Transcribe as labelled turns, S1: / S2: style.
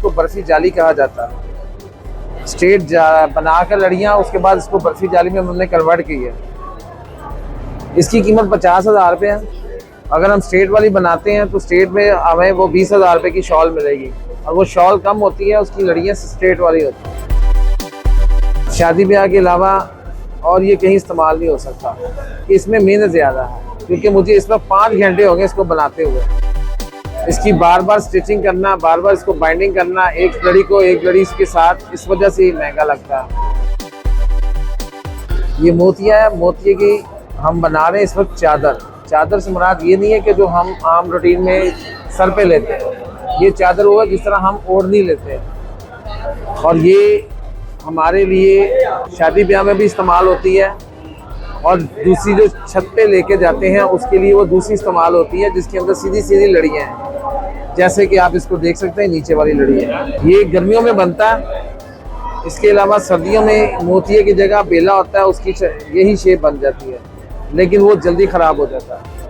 S1: इसको बर्फी जाली कहा जाता है। स्ट्रेट बनाकर लड़ियाँ, उसके बाद इसको बर्फी जाली में हमने कन्वर्ट की है। इसकी कीमत 50,000 रुपये है। अगर हम स्ट्रेट वाली बनाते हैं तो स्ट्रेट में हमें वो 20,000 रुपये की शॉल मिलेगी, और वो शॉल कम होती है, उसकी लड़ियाँ स्ट्रेट वाली होती हैं। शादी ब्याह के अलावा और ये कहीं इस्तेमाल नहीं हो सकता, कि इसमें मेहनत ज़्यादा है, क्योंकि मुझे इसमें 5 घंटे हो गए इसको बनाते हुए। इसकी बार बार स्टिचिंग करना, बार बार इसको बाइंडिंग करना, एक लड़ी को एक लड़ी के साथ, इस वजह से महंगा लगता है। ये मोतिया है, मोतिये की हम बना रहे हैं इस वक्त चादर। चादर से मुराद ये नहीं है कि जो हम आम रूटीन में सर पे लेते हैं, ये चादर हुआ जिस तरह हम ओढ़नी लेते हैं, और ये हमारे लिए शादी ब्याह में भी इस्तेमाल होती है, और दूसरी जो छत पे लेके जाते हैं उसके लिए वो दूसरी इस्तेमाल होती है, जिसके अंदर सीधी सीधी लड़ियाँ हैं, जैसे कि आप इसको देख सकते हैं नीचे वाली लड़ी है। ये गर्मियों में बनता है। इसके अलावा सर्दियों में मोतिये की जगह बेला होता है, उसकी यही शेप बन जाती है, लेकिन वो जल्दी ख़राब हो जाता है।